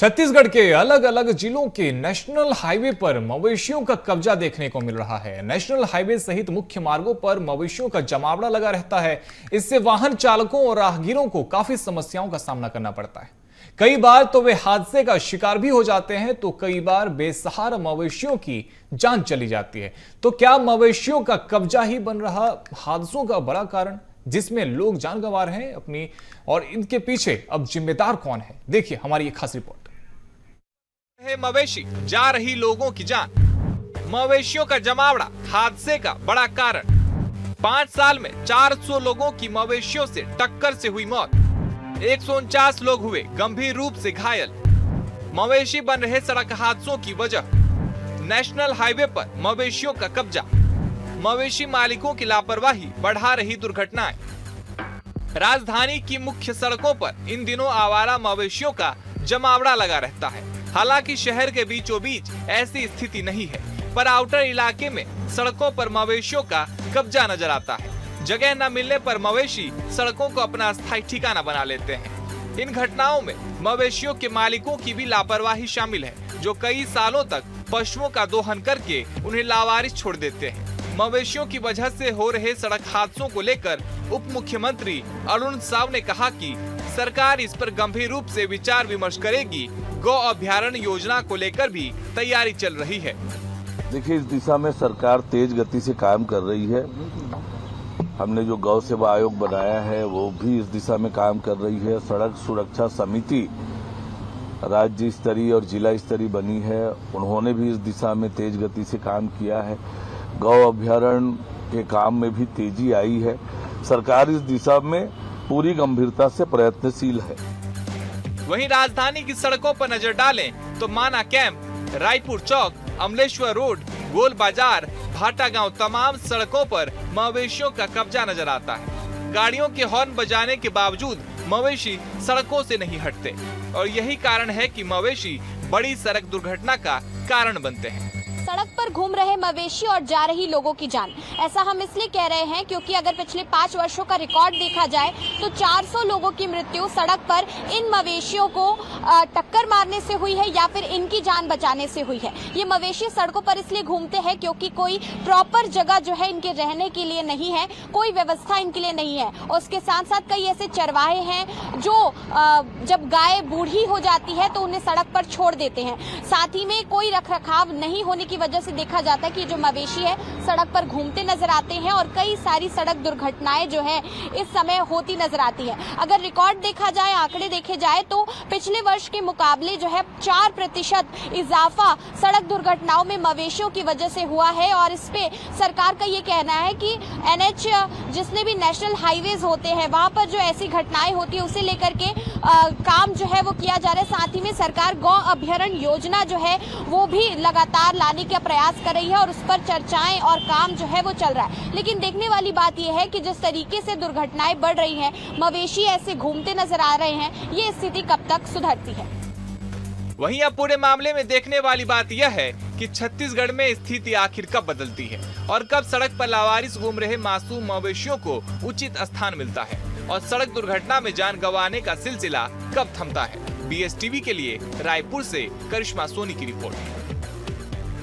छत्तीसगढ़ के अलग अलग जिलों के नेशनल हाईवे पर मवेशियों का कब्जा देखने को मिल रहा है। नेशनल हाईवे सहित मुख्य मार्गों पर मवेशियों का जमावड़ा लगा रहता है। इससे वाहन चालकों और राहगीरों को काफी समस्याओं का सामना करना पड़ता है। कई बार तो वे हादसे का शिकार भी हो जाते हैं, तो कई बार बेसहारा मवेशियों की जान चली जाती है। तो क्या मवेशियों का कब्जा ही बन रहा हादसों का बड़ा कारण, जिसमें लोग जान गंवा रहे हैं अपनी, और इनके पीछे अब जिम्मेदार कौन है? देखिए हमारी एक खास रिपोर्ट। मवेशी जा रही लोगों की जान, मवेशियों का जमावड़ा हादसे का बड़ा कारण। 5 साल में 400 लोगों की मवेशियों से टक्कर से हुई मौत, 149 लोग हुए गंभीर रूप से घायल। मवेशी बन रहे सड़क हादसों की वजह, नेशनल हाईवे पर मवेशियों का कब्जा, मवेशी मालिकों की लापरवाही बढ़ा रही दुर्घटनाएं। राजधानी की मुख्य सड़कों पर इन दिनों आवारा मवेशियों का जमावड़ा लगा रहता है। हालांकि शहर के बीचों बीच ऐसी स्थिति नहीं है, पर आउटर इलाके में सड़कों पर मवेशियों का कब्जा नजर आता है। जगह न मिलने पर मवेशी सड़कों को अपना स्थायी ठिकाना बना लेते हैं। इन घटनाओं में मवेशियों के मालिकों की भी लापरवाही शामिल है, जो कई सालों तक पशुओं का दोहन करके उन्हें लावारिस छोड़ देते हैं। मवेशियों की वजह से हो रहे सड़क हादसों को लेकर उप मुख्यमंत्री अरुण साव ने कहा कि सरकार इस पर गंभीर रूप से विचार विमर्श करेगी। गौ अभ्यारण्य योजना को लेकर भी तैयारी चल रही है। देखिए, इस दिशा में सरकार तेज गति से काम कर रही है। हमने जो गौ सेवा आयोग बनाया है वो भी इस दिशा में काम कर रही है। सड़क सुरक्षा समिति राज्य स्तरीय और जिला स्तरीय बनी है, उन्होंने भी इस दिशा में तेज गति से काम किया है। गौ अभ्यारण्य के काम में भी तेजी आई है। सरकार इस दिशा में पूरी गंभीरता से प्रयत्नशील है। वहीं राजधानी की सड़कों पर नजर डालें तो माना कैंप, रायपुर चौक, अमलेश्वर रोड, गोल बाजार, भाटा गांव, तमाम सड़कों पर मवेशियों का कब्जा नजर आता है। गाड़ियों के हॉर्न बजाने के बावजूद मवेशी सड़कों से नहीं हटते, और यही कारण है कि मवेशी बड़ी सड़क दुर्घटना का कारण बनते हैं। सड़क पर घूम रहे मवेशी और जा रही लोगों की जान, ऐसा हम इसलिए कह रहे हैं क्योंकि अगर पिछले 5 वर्षों का रिकॉर्ड देखा जाए तो 400 लोगों की मृत्यु सड़क पर इन मवेशियों को टक्कर मारने से हुई है या फिर इनकी जान बचाने से हुई है। ये मवेशी सड़कों पर इसलिए घूमते हैं क्योंकि कोई प्रॉपर जगह जो है इनके रहने के लिए नहीं है, कोई व्यवस्था इनके लिए नहीं है। और उसके साथ साथ कई ऐसे चरवाहे हैं जो जब गाय बूढ़ी हो जाती है तो उन्हें सड़क पर छोड़ देते हैं। साथ ही में कोई रखरखाव नहीं होने की वजह से देखा जाता है कि जो मवेशी है सड़क पर घूमते नजर आते हैं, और कई सारी सड़क दुर्घटनाएं जो है इस समय होती नजर आती है। अगर रिकॉर्ड देखा जाए, आंकड़े देखे जाए तो पिछले वर्ष के मुकाबले जो है 4% इजाफा सड़क दुर्घटनाओं में मवेशियों की वजह से हुआ है। और इस पे सरकार का ये कहना है कि NH जिसने भी नेशनल हाईवेज होते हैं वहां पर जो ऐसी घटनाएं होती है उसे लेकर के काम जो है वो किया जा रहा है। साथ ही में सरकार गौ अभ्यारण्य योजना जो है वो भी लगातार लाने का प्रयास कर रही है, और उस पर चर्चाएं और काम जो है वो चल रहा है। लेकिन देखने वाली बात यह है कि जिस तरीके से दुर्घटनाएं बढ़ रही हैं, मवेशी ऐसे घूमते नजर आ रहे हैं, ये स्थिति कब तक सुधरती है? वहीं अब पूरे मामले में देखने वाली बात यह है कि छत्तीसगढ़ में स्थिति आखिर कब बदलती है, और कब सड़क पर लावारिस घूम रहे मासूम मवेशियों को उचित स्थान मिलता है, और सड़क दुर्घटना में जान गंवाने का सिलसिला कब थमता है। BSTV के लिए रायपुर से करिश्मा सोनी की रिपोर्ट।